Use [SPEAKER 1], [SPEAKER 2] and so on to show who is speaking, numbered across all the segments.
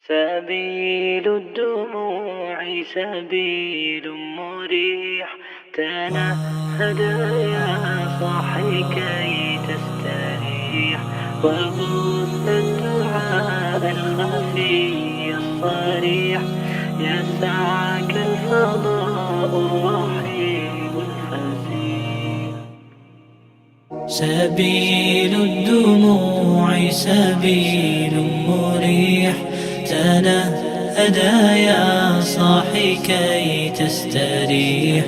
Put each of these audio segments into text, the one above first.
[SPEAKER 1] سبيل الدموع سبيل مريح، تنهد يا صاحي كي تستريح، وبث الدعاء الخفي الصريح، يسعك الفضاء الرحيم الفسيح.
[SPEAKER 2] سبيل الدموع سبيل مريح، تنهد يا صاحي كي تستريح،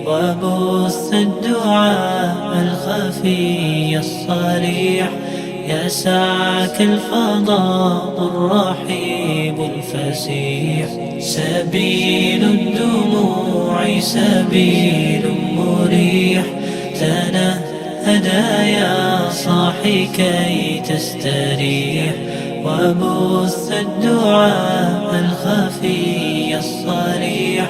[SPEAKER 2] وبث الدعاء الخفي الصريح، يسعك الفضاء الرحيب الفسيح. سبيل الدموع سبيل مريح، تنهد يا صاحي كي تستريح، وبث الدعاء الخفي الصريح،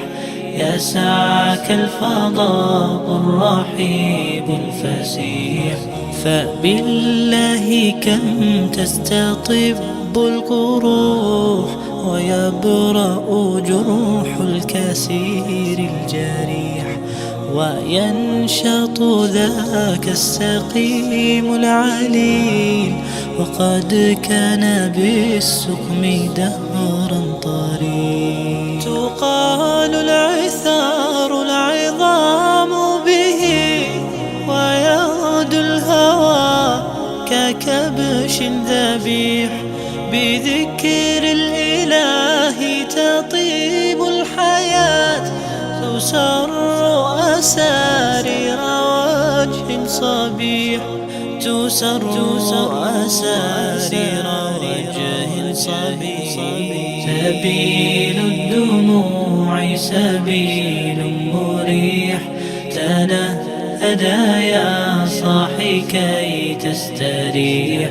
[SPEAKER 2] يسعك الفضاء الرحيب الفسيح. فبالله كم تستطب القروح، ويبرأ جروح الكسير الجريح، وينشط ذاك السقيم العليل، وقد كان بالسقم دهرا طريق. تقال العثار العظام به، ويغدو الهوى ككبش ذبيح، بذكر الإله تطيب الحياة، تسر أسارير وجه صبيح، تسر أسارير وجه صبيح. سبيل الدموع سبيل مريح، تنهد يا صاحي كي تستريح،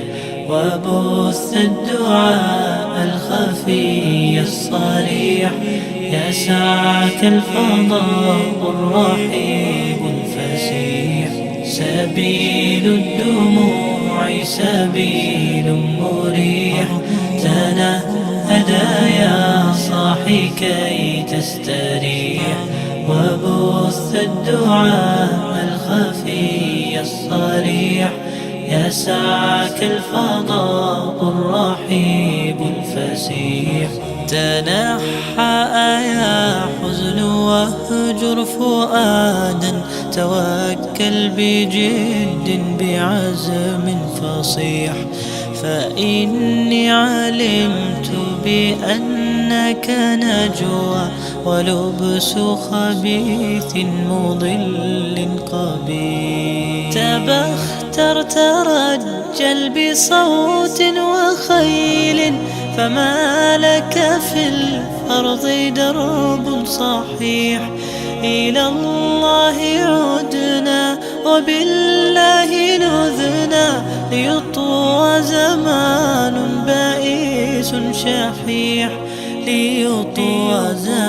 [SPEAKER 2] وبث الدعاء الخفي الصريح، يسعك الفضاء الرحيب الفسيح. سبيل الدموع سبيل مريح، تنهد يا صاحي كي تستريح، وبث الدعاء الخفي الصريح، يسعك الفضاء الرحيب الفسيح. تنحى يا حزن واهجر فؤادا، توكل بجد بعزم فصيح، فإني علمت بأنك نجوى، ولبس خبيث مضل قبيح. تبختر ترجل بصوت وخيل، فما لك في الأرض درب صحيح. إلى الله عدنا وبالله نذنا، ليطوى زمان بائس شحيح، ليطوى زمان